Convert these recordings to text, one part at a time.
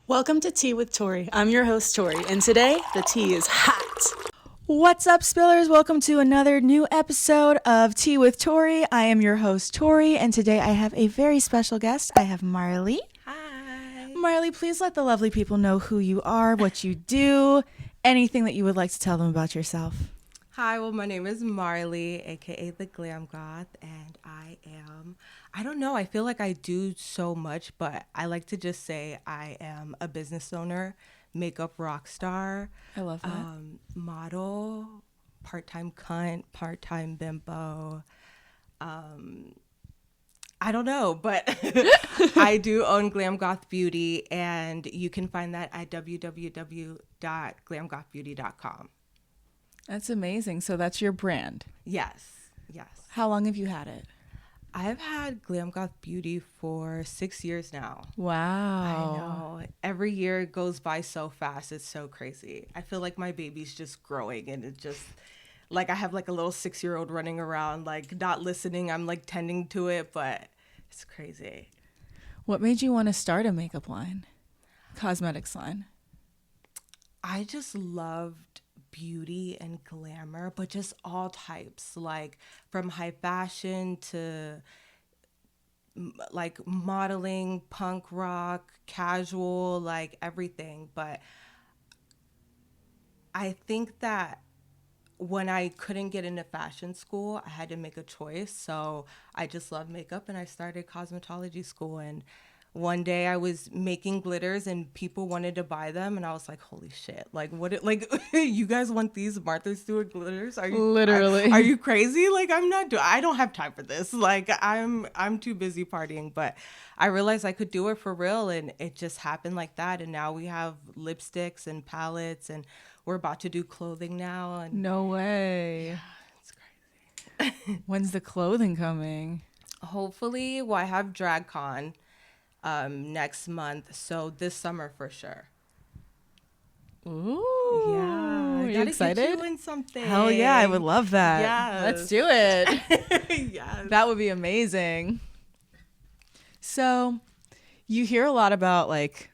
Welcome to Tea with Tori. I'm your host, Tori, and today the tea is hot. What's up, spillers? Welcome to another new episode of Tea with Tori. I am your host, Tori, and today I have a very special guest. I have Marley. Hi. Marley, please let the lovely people know who you are, what you do, anything that you would like to tell them about yourself. Hi, well, my name is Marley, aka the Glam Goth, and I don't know, I feel like I do so much, but I like to just say I am a business owner, makeup rock star. I love that. Model, part-time cunt, part-time bimbo. I don't know, but I do own Glam Goth Beauty, and you can find that at www.glamgothbeauty.com. That's amazing. So that's your brand. Yes. How long have you had it? I've had Glam Goth Beauty for 6 years now. Wow. I know. Every year goes by so fast. It's so crazy. I feel like my baby's just growing, and it just, like, I have like a little 6-year-old running around, like not listening. I'm like tending to it, but it's crazy. What made you want to start a makeup line, cosmetics line? I just loved beauty and glamour, but just all types, like from high fashion to like modeling, punk rock, casual, like everything. But I think that when I couldn't get into fashion school, I had to make a choice. So I just love makeup, and I started cosmetology school. And one day I was making glitters and people wanted to buy them, and I was like, holy shit, like you guys want these Martha Stewart glitters? Are you Literally. are you crazy? Like, I don't have time for this. Like, I'm too busy partying. But I realized I could do it for real, and it just happened like that. And now we have lipsticks and palettes, and we're about to do clothing now. And No way. yeah, it's crazy. When's the clothing coming? Hopefully, well, I have DragCon next month, so this summer for sure. Ooh. Yeah, Are you gotta excited? Get you in something. Hell yeah, I would love that. Yes. Let's do it. Yes. That would be amazing. So, you hear a lot about like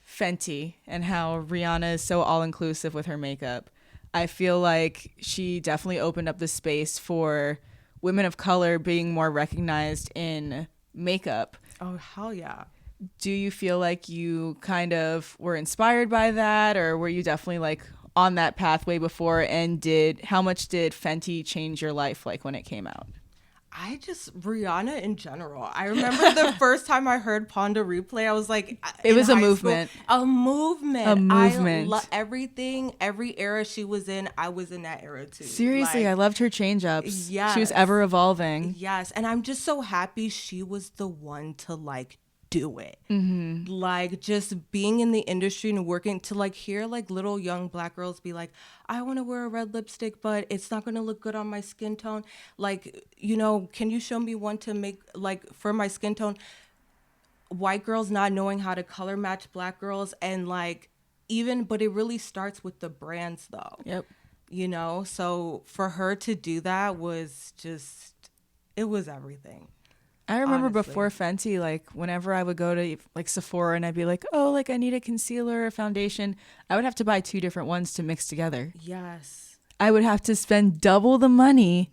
Fenty and how Rihanna is so all-inclusive with her makeup. I feel like she definitely opened up the space for women of color being more recognized in makeup. Oh, hell yeah. Do you feel like you kind of were inspired by that, or were you definitely like on that pathway before? And how much did Fenty change your life like when it came out? Rihanna in general. I remember the first time I heard Ponda Replay, I was like, it was a movement. A movement. A movement. Everything, every era she was in, I was in that era too. Seriously, like, I loved her change-ups. Yes. She was ever evolving. Yes. And I'm just so happy she was the one to like do it. Mm-hmm. Like, just being in the industry and working to like hear like little young Black girls be like, I want to wear a red lipstick, but it's not going to look good on my skin tone. Like, can you show me one to make like for my skin tone? White girls not knowing how to color match Black girls, and like but it really starts with the brands though. Yep. So for her to do that was just, it was everything. I remember Honestly. before Fenty, like whenever I would go to like Sephora and I'd be like, oh, like I need a concealer or foundation, I would have to buy 2 different ones to mix together. Yes. I would have to spend double the money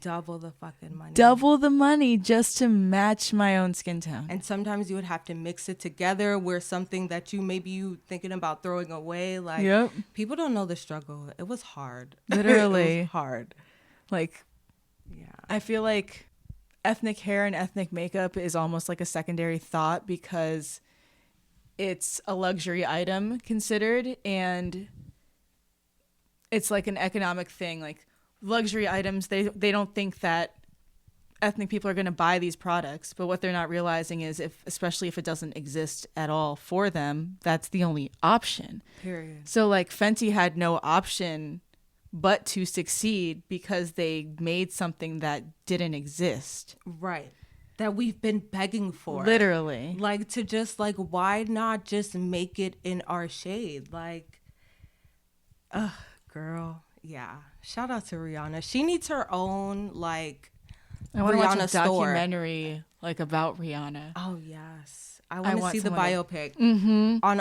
just to match my own skin tone. And sometimes you would have to mix it together where something that you thinking about throwing away. Like, Yep. People don't know the struggle. It was hard. Literally. It was hard. Like, Yeah. I feel like ethnic hair and ethnic makeup is almost like a secondary thought because it's a luxury item considered, and it's like an economic thing. Like luxury items, they don't think that ethnic people are going to buy these products, but what they're not realizing is especially if it doesn't exist at all for them, that's the only option. Period. So like Fenty had no option but to succeed because they made something that didn't exist. Right. That we've been begging for. Literally. Like, to just like, why not just make it in our shade? Like, girl. Yeah. Shout out to Rihanna. She needs her own like I want to watch a Rihanna store. documentary like about Rihanna. Oh yes. I want to see the biopic on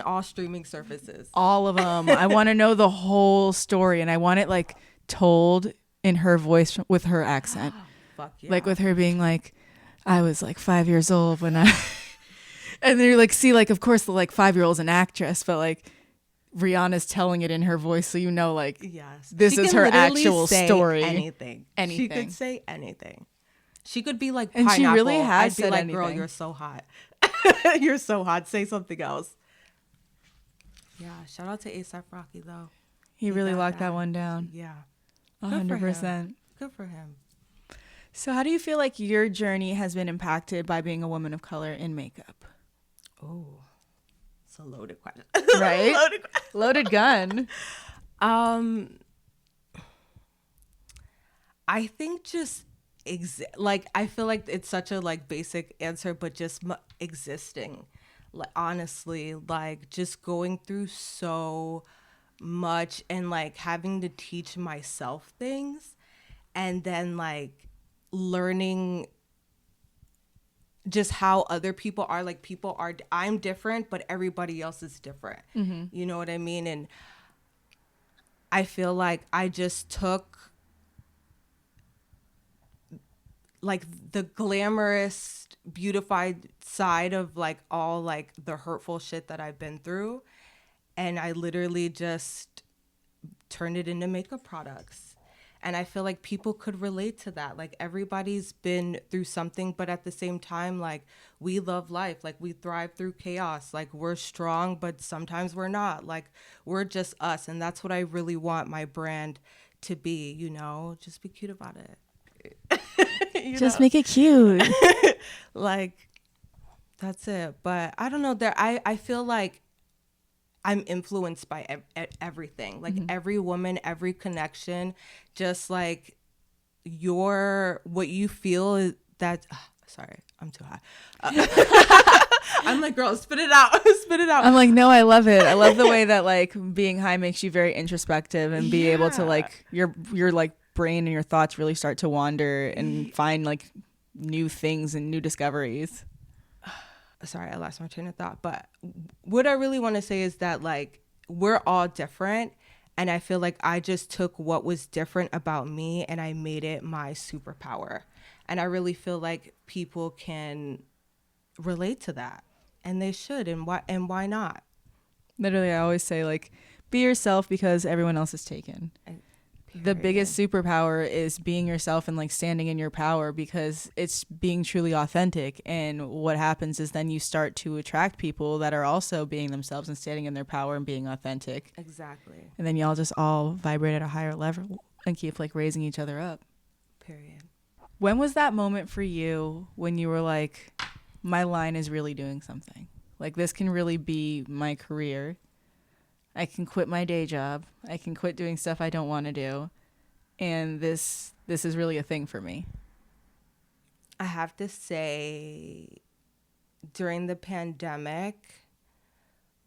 all streaming services. All of them. I want to know the whole story, and I want it like told in her voice with her accent. Fuck yeah. Like with her being like, I was like 5 years old when I and then you like see like of course the like 5-year-old's an actress, but like Rihanna's telling it in her voice, so you know like yes. this is her actual story. Anything. She could say anything. She could be like and pineapple. She really has I'd be said like, anything. girl, you're so hot. You're so hot. Say something else. Yeah. Shout out to A$AP Rocky though. He really locked that one down. Yeah. 100%. Good for him. So how do you feel like your journey has been impacted by being a woman of color in makeup? Oh, it's a loaded question. Right? Loaded gun. I think just like I feel like it's such a like basic answer, but just existing. Like honestly, like just going through so much and like having to teach myself things, and then like learning just how other people are. Like people are, I'm different, but everybody else is different. You know what I mean? And I feel like I just took like the glamorous, beautified side of like all like the hurtful shit that I've been through, and I literally just turned it into makeup products. And I feel like people could relate to that. Like everybody's been through something, but at the same time, like we love life. Like we thrive through chaos. Like we're strong, but sometimes we're not. Like we're just us. And that's what I really want my brand to be, you know, just be cute about it. Just make it cute. Like that's it. But I don't know, I feel like I'm influenced by everything. Like every woman, every connection, just like what you feel is that sorry, I'm too high. I'm like, girl, spit it out. Spit it out. I'm like, no, I love it. I love the way that like being high makes you very introspective and be able to like your like brain and your thoughts really start to wander and find like new things and new discoveries. Sorry, I lost my train of thought. But what I really want to say is that like we're all different, and I feel like I just took what was different about me and I made it my superpower. And I really feel like people can relate to that, and they should, and why not? Literally, I always say like be yourself because everyone else is taken. The biggest superpower is being yourself and like standing in your power, because it's being truly authentic. And what happens is then you start to attract people that are also being themselves and standing in their power and being authentic. Exactly. And then y'all just all vibrate at a higher level and keep like raising each other up. Period. When was that moment for you when you were like, my line is really doing something? Like this can really be my career. I can quit my day job. I can quit doing stuff I don't want to do. And this is really a thing for me. I have to say, during the pandemic,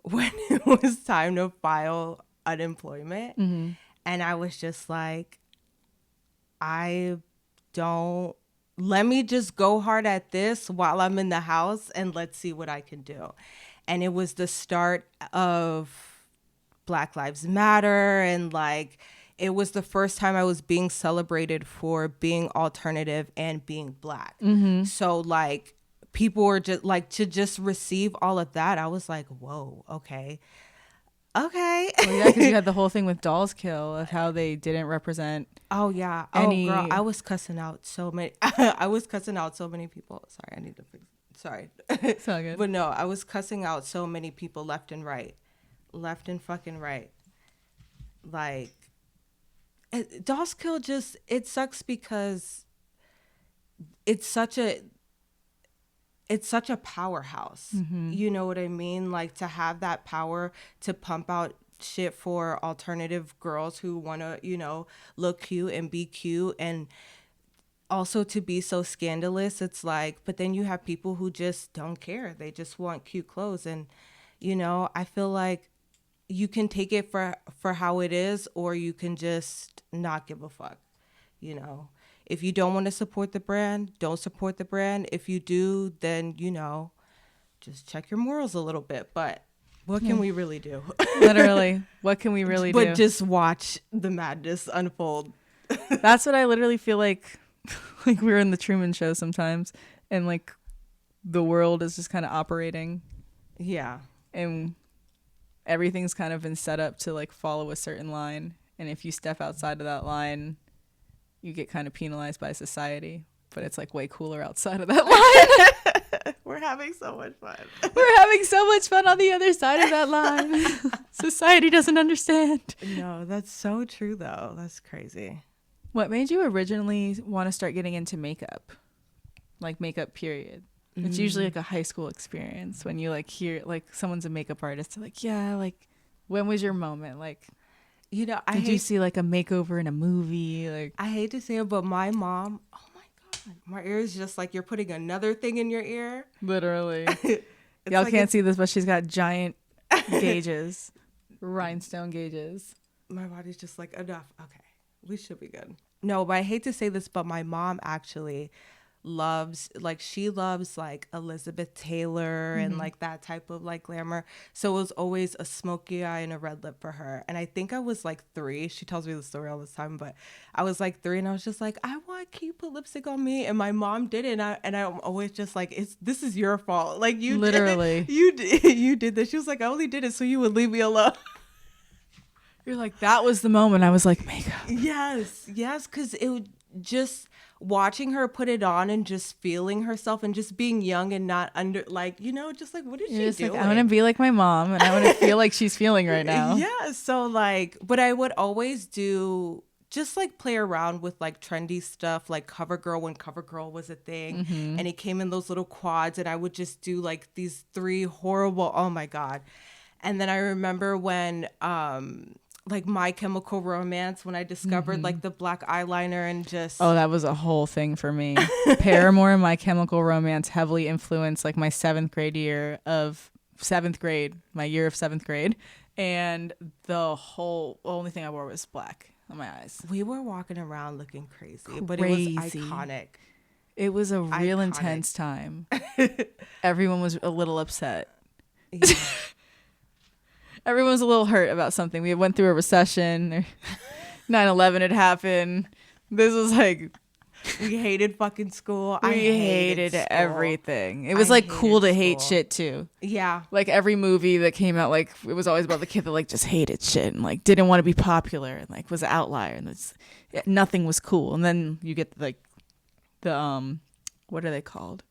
when it was time to file unemployment, and I was just like, let me just go hard at this while I'm in the house and let's see what I can do. And it was the start of Black Lives Matter, and like it was the first time I was being celebrated for being alternative and being Black. So like people were just like, to just receive all of that, I was like, whoa, okay. Well, yeah, because you had the whole thing with Dolls Kill of how they didn't represent. Oh yeah. Any... Oh girl, I was cussing out so many. I was cussing out so many people. Sorry, I need to fix. Sorry. It's all good. But no, I was cussing out so many people left and right. Left and fucking right. Like Dolls Kill just, it sucks because it's such a powerhouse. You know what I mean? Like to have that power to pump out shit for alternative girls who want to, you know, look cute and be cute, and also to be so scandalous. It's like, but then you have people who just don't care. They just want cute clothes. And, you know, I feel like you can take it for how it is, or you can just not give a fuck. You know, if you don't want to support the brand, don't support the brand. If you do, then, you know, just check your morals a little bit. But what can we really do? Literally, what can we really do? But just watch the madness unfold. That's what I literally feel like we're in the Truman Show sometimes, and like the world is just kind of operating. Yeah. And everything's kind of been set up to like follow a certain line. And if you step outside of that line, you get kind of penalized by society. But it's like way cooler outside of that line. We're having so much fun. We're having so much fun on the other side of that line. Society doesn't understand. No, that's so true though. That's crazy. What made you originally want to start getting into makeup? Like makeup period. It's usually like a high school experience when you like hear like someone's a makeup artist. They're like, yeah, like when was your moment? Like, You know, did you see like a makeover in a movie? Like, I hate to say it, but my mom, oh my God, my ear is just like you're putting another thing in your ear. literally. It's Y'all like can't see this, but she's got giant gauges, rhinestone gauges. My body's just like, enough. Okay, we should be good. No, but I hate to say this, but my mom actually she loves like Elizabeth Taylor and like that type of like glamour. So it was always a smoky eye and a red lip for her. And I think I was like 3. She tells me the story all the time, but I was like 3 and I was just like, I want, can you put lipstick on me? And my mom did it. And I'm always just like, this is your fault. Like you Literally. you did this. She was like, I only did it so you would leave me alone. You're like, that was the moment I was like, makeup. Yes, because it would just watching her put it on and just feeling herself and just being young and not under like, just like, what is she doing? Like, I want to be like my mom and I want to feel like she's feeling right now. Yeah, so like, but I would always do just like play around with like trendy stuff like CoverGirl when CoverGirl was a thing and it came in those little quads and I would just do like these 3 horrible, oh my God. And then I remember when like My Chemical Romance, when I discovered like the black eyeliner and just that was a whole thing for me. Paramore and My Chemical Romance heavily influenced like my 7th grade, my year of 7th grade, and the only thing I wore was black on my eyes. We were walking around looking crazy. But it was iconic. It was a real intense time. Everyone was a little upset. Yeah. Everyone was a little hurt about something. We went through a recession. 9/11 had happened. This was like... We hated fucking school. We hated everything. It was like cool to hate shit too. Yeah. Like every movie that came out, like it was always about the kid that like just hated shit and like didn't want to be popular and like was an outlier and nothing was cool. And then you get like the what are they called?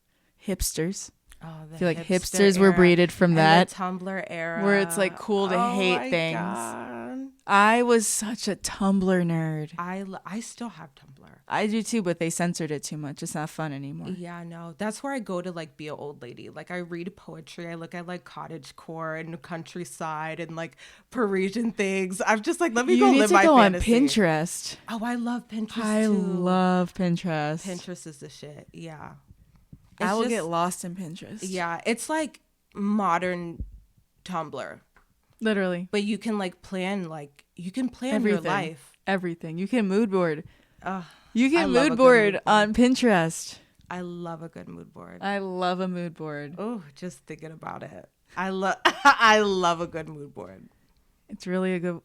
Hipsters. Oh, I feel like hipsters were breeded from that. The Tumblr era. Where it's like cool to hate things. God. I was such a Tumblr nerd. I still have Tumblr. I do too, but they censored it too much. It's not fun anymore. Yeah, no. That's where I go to like be an old lady. Like I read poetry. I look at like cottagecore and countryside and like Parisian things. I'm just like, let me go live my fantasy. You need to go on Pinterest. Oh, I love Pinterest I too. love Pinterest. Pinterest is the shit. Yeah. I will get lost in Pinterest. Yeah, it's like modern Tumblr. Literally. But you can like plan everything. Your life. Everything. You can mood board. You can mood board on Pinterest. I love a good mood board. I love a mood board. Oh, just thinking about it. I love a good mood board. It's really a good.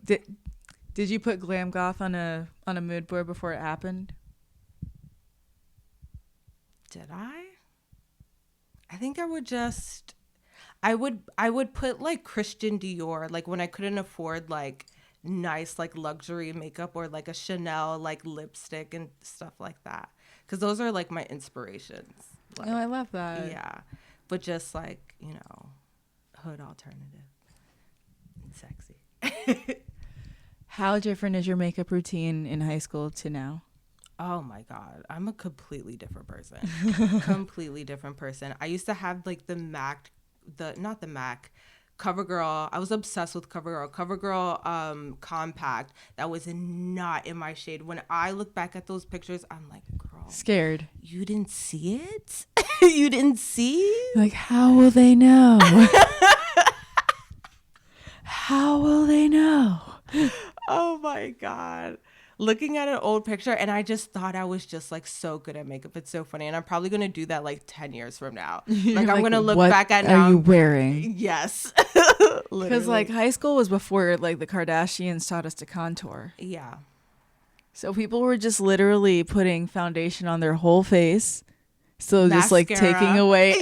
Did you put Glam Goth on a mood board before it happened? Did I? I think I would put like Christian Dior, like when I couldn't afford like nice like luxury makeup or like a Chanel like lipstick and stuff like that, because those are like my inspirations. Like, I love that. Yeah, but just like hood alternative and sexy. How different is your makeup routine in high school to now? Oh my God, I'm a completely different person. Completely different person. I used to have like not the MAC, CoverGirl. I was obsessed with CoverGirl. CoverGirl compact. That was not in my shade. When I look back at those pictures, I'm like, girl, scared. You didn't see it? You didn't see? Like, how will they know? How will they know? Oh my God. looking at an old picture, and I just thought I was just like so good at makeup. It's so funny, and I'm probably gonna do that like 10 years from now. Like I'm gonna look back at now. What are you wearing? Yes, Because like high school was before like the Kardashians taught us to contour. Yeah. So people were just literally putting foundation on their whole face. So just like taking away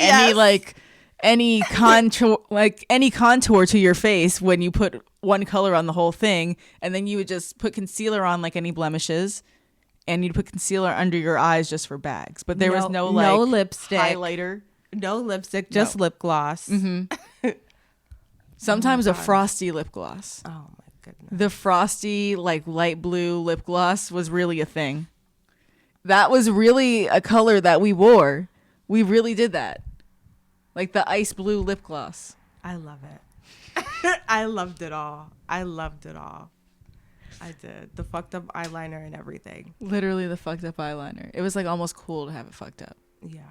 any contour to your face when you put one color on the whole thing, and then you would just put concealer on like any blemishes, and you'd put concealer under your eyes just for bags. But there was no lipstick, highlighter, no lipstick, just lip gloss. Mm-hmm. Sometimes a frosty lip gloss. Oh my goodness. The frosty like light blue lip gloss was really a thing. That was really a color that we wore. We really did that. Like the ice blue lip gloss. I love it. I loved it all. I did. The fucked up eyeliner and everything. Literally the fucked up eyeliner. It was like almost cool to have it fucked up. Yeah.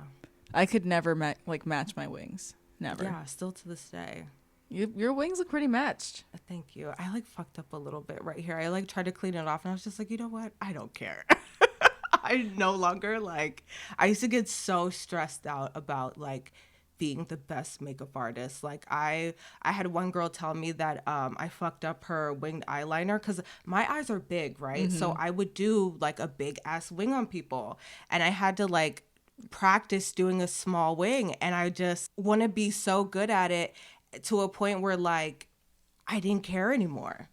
I could never match my wings. Never. Yeah, still to this day. Your wings look pretty matched. Thank you. I like fucked up a little bit right here. I like tried to clean it off, and I was just like, you know what? I don't care. I no longer like, I used to get so stressed out about like being the best makeup artist. Like I had one girl tell me that I fucked up her winged eyeliner because my eyes are big, right? Mm-hmm. So I would do like a big ass wing on people, and I had to like practice doing a small wing, and I just want to be so good at it to a point where like I didn't care anymore.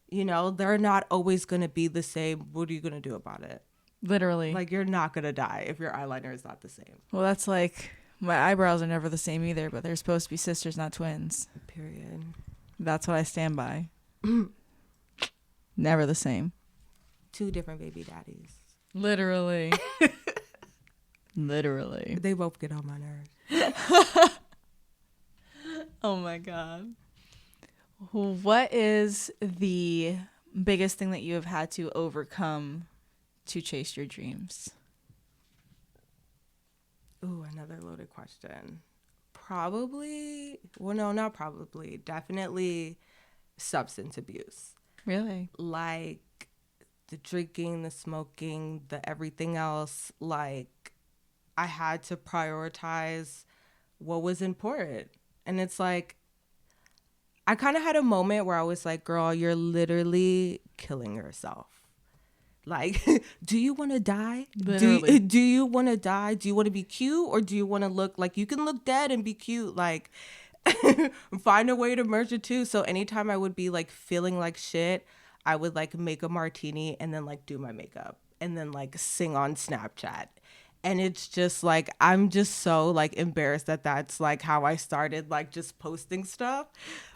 You know, they're not always going to be the same. What are you going to do about it? Literally. Like, you're not going to die if your eyeliner is not the same. Well, that's like, my eyebrows are never the same either, but they're supposed to be sisters, not twins. Period. That's what I stand by. Never the same. 2 different baby daddies. Literally. Literally. They both get on my nerves. Oh my God. What is the biggest thing that you have had to overcome to chase your dreams? Ooh, another loaded question. Probably, well, no, not probably. Definitely substance abuse. Really? Like the drinking, the smoking, the everything else. Like I had to prioritize what was important. And it's like, I kind of had a moment where I was like, girl, you're literally killing yourself. Like, do you want to die? Do you want to die? Do you want to be cute, or do you want to look like you can look dead and be cute? Like, find a way to merge the two. So anytime I would be like feeling like shit, I would like make a martini and then like do my makeup and then like sing on Snapchat. And it's just like, I'm just so like embarrassed that that's like how I started like just posting stuff.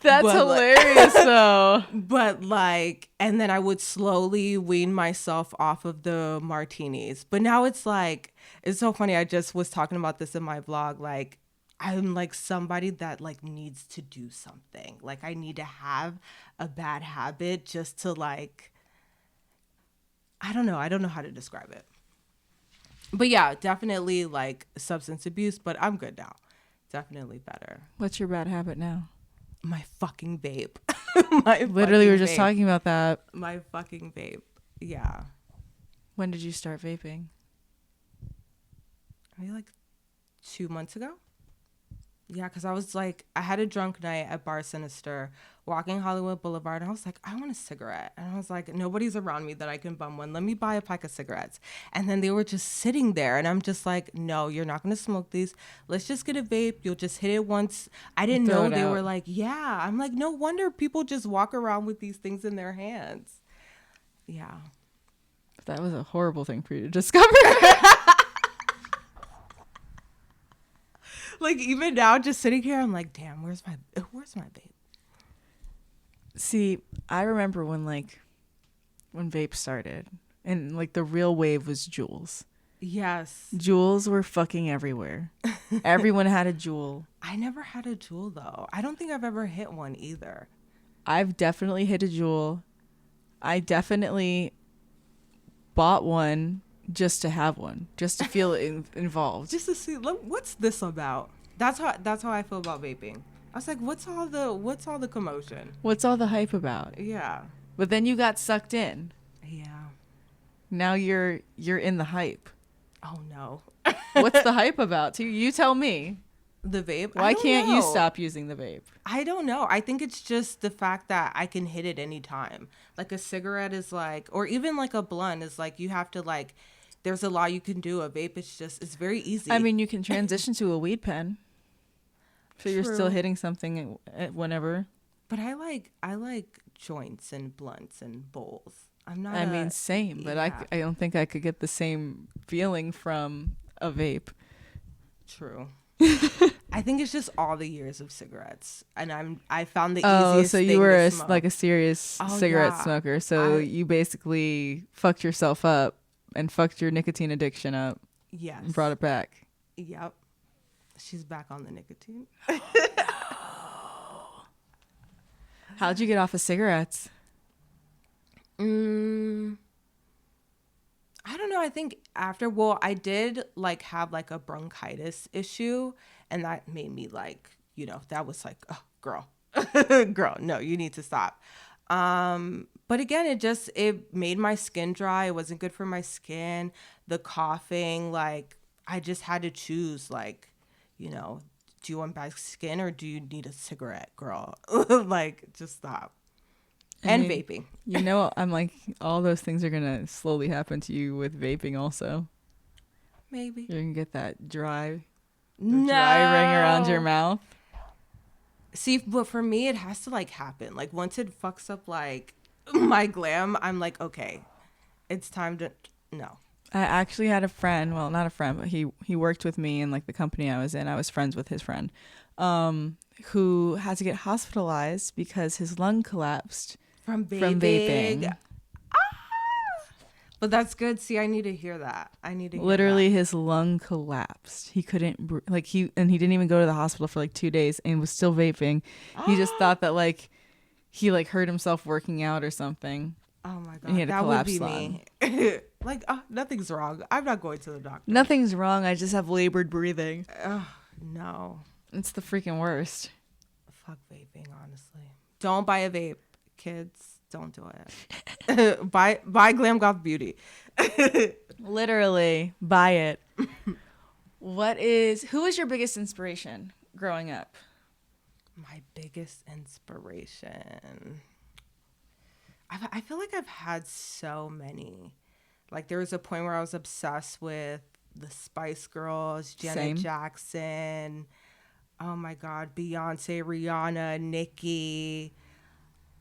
That's hilarious though. But like, and then I would slowly wean myself off of the martinis. But now it's like, it's so funny. I just was talking about this in my vlog. Like, I'm like somebody that like needs to do something. Like I need to have a bad habit just to like, I don't know how to describe it. But yeah, definitely like substance abuse, but I'm good now. Definitely better. What's your bad habit now? My fucking vape. Literally, we were just talking about that. My fucking vape. Yeah. When did you start vaping? Maybe like 2 months ago. Yeah, because I was like, I had a drunk night at Bar Sinister, walking Hollywood Boulevard, and I was like, I want a cigarette. And I was like, nobody's around me that I can bum one. Let me buy a pack of cigarettes. And then they were just sitting there, and I'm just like, no, you're not going to smoke these. Let's just get a vape. You'll just hit it once. I didn't know they were like, yeah. I'm like, no wonder people just walk around with these things in their hands. Yeah. That was a horrible thing for you to discover. Like, even now, just sitting here, I'm like, damn, where's my vape? See, I remember when vape started, and like the real wave was Juuls. Yes. Juuls were fucking everywhere. Everyone had a Juul. I never had a Juul, though. I don't think I've ever hit one either. I've definitely hit a Juul. I definitely bought one just to have one, just to feel involved, just to see, look, what's this about? That's how I feel about vaping. I was like, what's all the commotion? What's all the hype about? Yeah. But then you got sucked in. Yeah. Now you're in the hype. Oh no. What's the hype about? You tell me. The vape? Why can't you stop using the vape? I don't know. I think it's just the fact that I can hit it anytime. Like a cigarette is like, or even like a blunt is like, you have to like, there's a lot you can do. A vape, it's very easy. I mean, you can transition to a weed pen. So you're still True. hitting something whenever. But I like joints and blunts and bowls. I'm not. I mean, same, but I don't think I could get the same feeling from a vape. True. I think it's just all the years of cigarettes, and I found the easiest. So you thing were to a, smoke. like a serious cigarette yeah. smoker. So you basically fucked yourself up and fucked your nicotine addiction up. Yes. And brought it back. Yep. She's back on the nicotine. How'd you get off of cigarettes? I don't know. I think I did like have like a bronchitis issue, and that made me like, that was like, oh, girl, girl, no, you need to stop. But again, it made my skin dry. It wasn't good for my skin. The coughing, like I just had to choose, like, do you want bad skin or do you need a cigarette, girl? Like, just stop. And vaping. I'm like, all those things are going to slowly happen to you with vaping also. Maybe. You're going to get that dry ring around your mouth. See, but for me, it has to like happen. Like once it fucks up like my glam, I'm like, okay, it's time to, no. I actually had a friend, well, not a friend, but he worked with me in like the company I was in. I was friends with his friend, who had to get hospitalized because his lung collapsed from vaping. But that's good. See, I need to hear that. Literally, his lung collapsed. He couldn't he didn't even go to the hospital for like 2 days and was still vaping. He just thought that like he like hurt himself working out or something. Oh my god, and he had that a would be lung. me. Like, nothing's wrong. I'm not going to the doctor. Nothing's wrong. I just have labored breathing. No, it's the freaking worst. Fuck vaping, honestly. Don't buy a vape, kids. Don't do it. Buy Glam Goth Beauty. Literally, buy it. Who is your biggest inspiration growing up? My biggest inspiration. I feel like I've had so many. Like there was a point where I was obsessed with the Spice Girls, Janet Jackson. Oh my God, Beyonce, Rihanna, Nicki.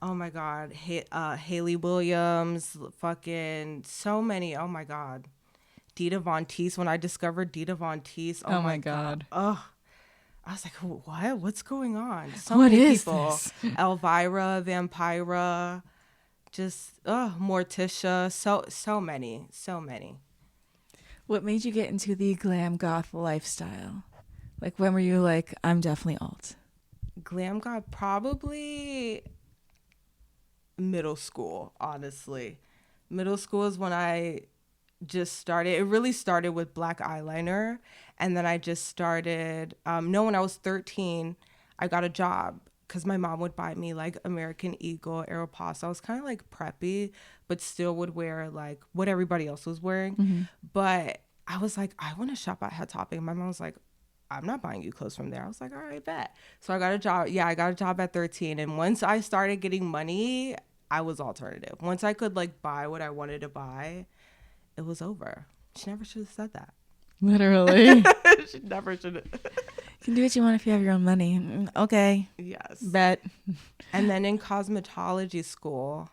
Oh my God, Hayley Williams, fucking so many. Oh my God, Dita Von Teese. When I discovered Dita Von Teese, oh my God. Oh, I was like, what? What's going on? So what many is people. This? Elvira, Vampira, just Morticia. So many. What made you get into the glam goth lifestyle? Like when were you like, I'm definitely alt? Glam goth probably middle school, honestly. Middle school is when I just started. It really started with black eyeliner, and then I just started when I was 13 I got a job because my mom would buy me like American Eagle, Aeropostale. I was kind of like preppy, but still would wear like what everybody else was wearing. But I was like, I want to shop at Head Topic. My mom was like, I'm not buying you clothes from there. I was like, all right, bet. So I got a job. Yeah, I got a job at 13. And once I started getting money, I was alternative. Once I could like buy what I wanted to buy, it was over. She never should have said that. Literally. She never should have. You can do what you want if you have your own money. Okay. Yes. Bet. And then in cosmetology school,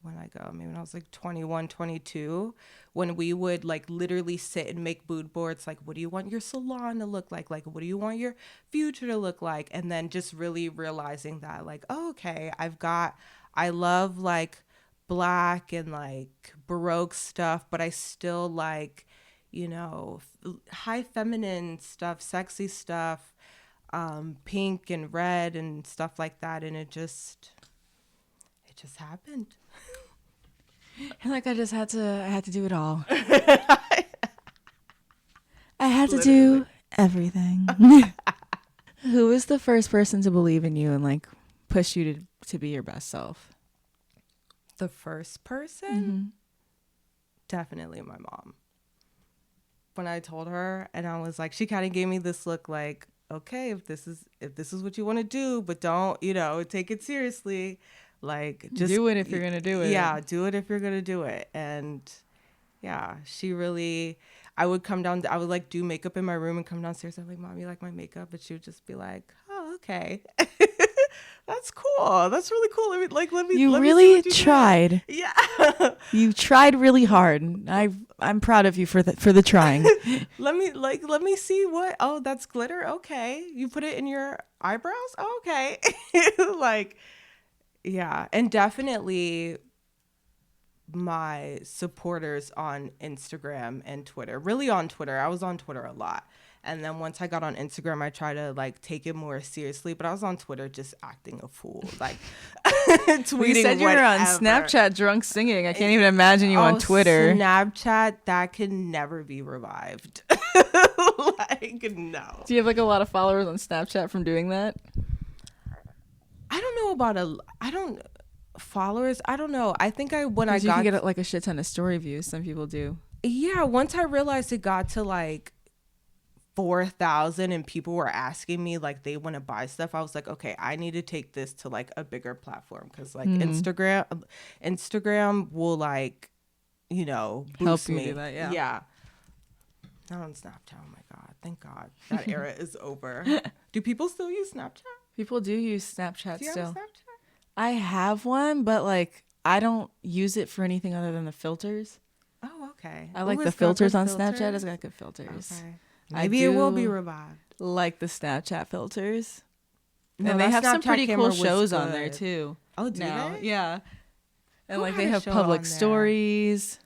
when I was like 21, 22, when we would like literally sit and make mood boards, like, what do you want your salon to look like? Like, what do you want your future to look like? And then just really realizing that like, oh, okay, I love like black and like Baroque stuff, but I still like, high feminine stuff, sexy stuff, pink and red and stuff like that. And it just happened. Like I had to do it all. I had to do everything. Who was the first person to believe in you and like push you to be your best self? The first person? definitely my mom. When I told her, and I was like, she kind of gave me this look like, okay, if this is what you want to do, but don't, take it seriously. Like, just do it if you're gonna do it. Yeah, do it if you're gonna do it. And yeah, she really. I would come down. I would like do makeup in my room and come downstairs. I'm like, Mom, you like my makeup? And she would just be like, oh, okay. That's cool. That's really cool. Let me. You let me really see what you tried. did. Yeah. You tried really hard. I'm proud of you for the trying. let me see what. Oh, that's glitter. Okay, you put it in your eyebrows. Oh, okay. Like, yeah, and definitely my supporters on Instagram and Twitter. Really on Twitter. I was on Twitter a lot. And then once I got on Instagram, I tried to like take it more seriously. But I was on Twitter just acting a fool, like tweeting. You said you were on whatever. Snapchat drunk singing. I can't even imagine you on Twitter. Snapchat, that can never be revived. Like, no. Do you have like a lot of followers on Snapchat from doing that? I don't know about followers. I don't know. I think you can get like a shit ton of story views. Some people do. Yeah, once I realized it got to like 4,000 and people were asking me like they want to buy stuff, I was like, okay, I need to take this to like a bigger platform, because like Instagram will like, boost help you me. do that. Yeah. Not on Snapchat. Oh my God. Thank God. That era is over. Do people still use Snapchat? People do use Snapchat Do you still. have a Snapchat? I have one, but like I don't use it for anything other than the filters. Oh, okay. I like the filters on Snapchat. It's got good filters. Okay. Maybe it will be do revived. Like the Snapchat filters. No, and they that have some Snapchat pretty camera cool was shows on there good. too. Oh, do now. they? Yeah. And Who like had they a have show public on there? stories.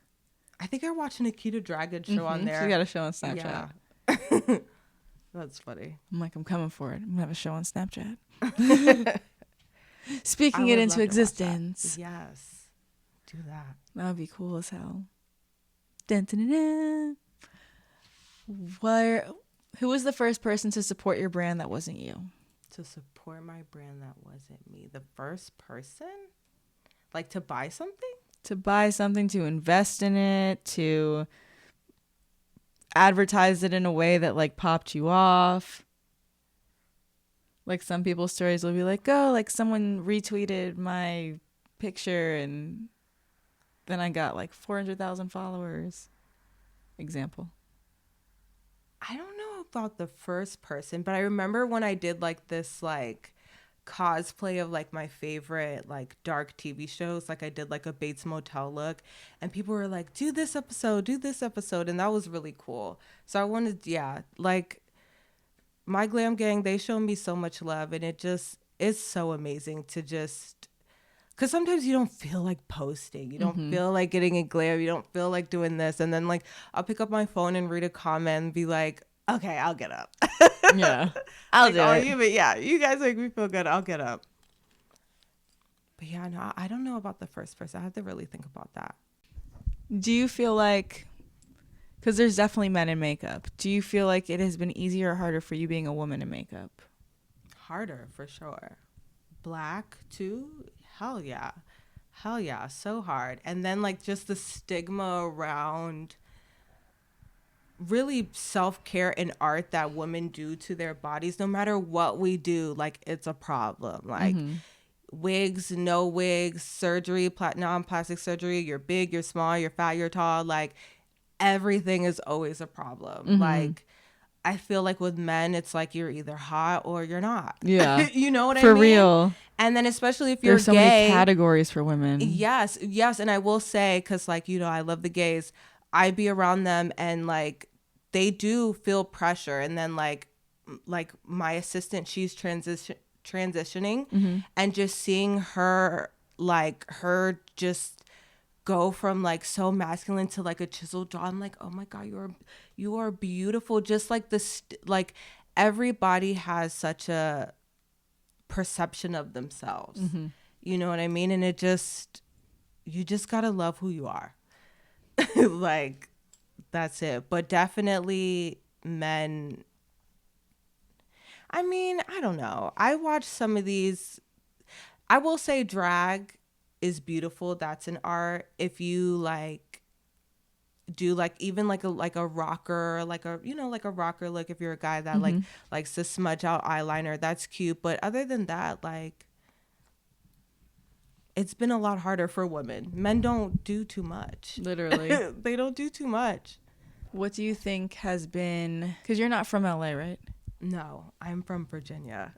I think I watched a Nikita Dragon show on there. She got a show on Snapchat. Yeah. That's funny. I'm like, I'm coming for it. I'm gonna have a show on Snapchat. Speaking it into existence. Yes. Do that. That would be cool as hell. Dun, dun, dun, dun. Who was the first person to support your brand that wasn't you? To support my brand that wasn't me. The first person? Like to buy something? To buy something, to invest in it, to advertise it in a way that like popped you off. Like some people's stories will be like, oh, like someone retweeted my picture and then I got like 400,000 followers. Example. I don't know about the first person, but I remember when I did like this like cosplay of like my favorite like dark TV shows. Like I did like a Bates Motel look and people were like, do this episode. And that was really cool. So I wanted, like my glam gang, they show me so much love and it's so amazing to just, because sometimes you don't feel like posting. You don't feel like getting a glam. You don't feel like doing this. And then like I'll pick up my phone and read a comment and be like, okay, I'll get up. Yeah. I'll do it. You guys make me feel good. I'll get up. But yeah, no, I don't know about the first person. I have to really think about that. Do you feel like, because there's definitely men in makeup, do you feel like it has been easier or harder for you being a woman in makeup? Harder, for sure. Black, too? Hell yeah. So hard. And then, like, just the stigma around really self-care and art that women do to their bodies. No matter what we do, like, it's a problem. Like, wigs, no wigs, surgery, non-plastic surgery, you're big, you're small, you're fat, you're tall, like everything is always a problem. Like I feel like with men it's like you're either hot or you're not. Yeah. You know what I For mean? real. And then especially if you're There's so gay, many categories for women. Yes. And I will say, because like, I love the gays, I be around them and like they do feel pressure. And then like my assistant, she's transitioning and just seeing her just go from like so masculine to like a chiseled jaw. I'm like, oh my God, you are beautiful. Just like this, like everybody has such a perception of themselves. You know what I mean? And you just gotta love who you are. Like that's it. But definitely men, I mean, I don't know. I watch some of these. I will say drag is beautiful. That's an art. If you like do like even like a rocker, like a like a rocker look if you're a guy that like likes to smudge out eyeliner, that's cute. But other than that, like it's been a lot harder for women. Men don't do too much. Literally. They don't do too much. What do you think has been, because you're not from LA, right? No, I'm from Virginia.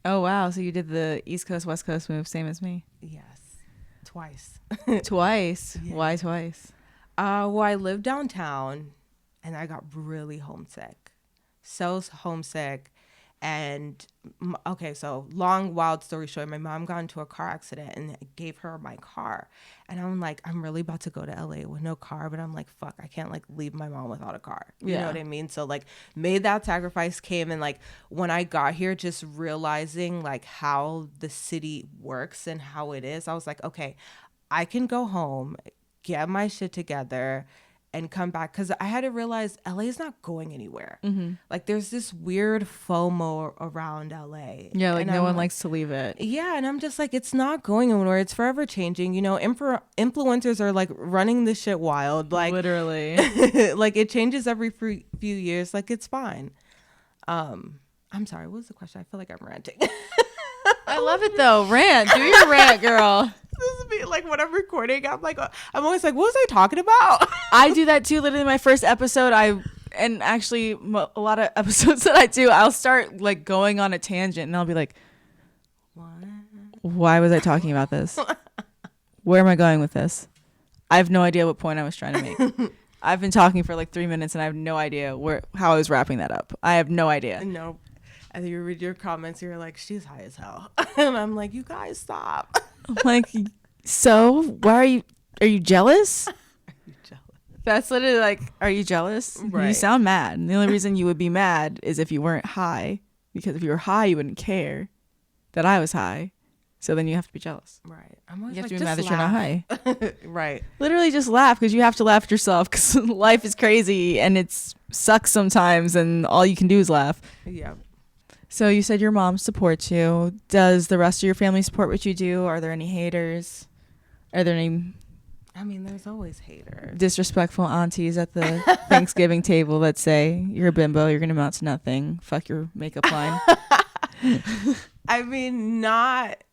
Oh wow, so you did the East Coast West Coast move, same as me. Yes, twice. Twice. Yeah. Why twice? Well, I lived downtown and I got really homesick. So homesick. And okay, so long, wild story short, my mom got into a car accident and I gave her my car. And I'm like, I'm really about to go to LA with no car, but I'm like, fuck, I can't like leave my mom without a car. You know what I mean? So like made that sacrifice, came, and like when I got here, just realizing like how the city works and how it is, I was like, okay, I can go home, get my shit together, and come back, because I had to realize LA is not going anywhere. Like there's this weird FOMO around LA. Yeah, like and no I'm one likes to leave it. Yeah, and I'm just like, it's not going anywhere. It's forever changing. You know, influencers are like running this shit wild. Like Literally. like it changes every few years. Like it's fine. I'm sorry. What was the question? I feel like I'm ranting. I love it though. Rant. Do your rant, girl. This is me, like when I'm recording, I'm always like, what was I talking about? I do that too. Literally, my first episode, and actually a lot of episodes that I do, I'll start like going on a tangent, and I'll be like, What? why was I talking about this? Where am I going with this? I have no idea what point I was trying to make. I've been talking for like 3 minutes, and I have no idea how I was wrapping that up. I have no idea. No. And you read your comments, you're like, she's high as hell. And I'm like, you guys stop. I'm like, so why are you jealous? Are you jealous? That's literally like, are you jealous? Right. You sound mad. And the only reason you would be mad is if you weren't high, because if you were high, you wouldn't care that I was high. So then you have to be jealous. Right. I'm always You have like, to be mad that just you're not high. laugh. Right. Literally just laugh, because you have to laugh at yourself, because life is crazy and it sucks sometimes, and all you can do is laugh. Yeah. So you said your mom supports you. Does the rest of your family support what you do? Are there any haters? Are there any I mean, there's always haters. disrespectful aunties at the Thanksgiving table that say, you're a bimbo, you're going to amount to nothing, fuck your makeup line? I mean, not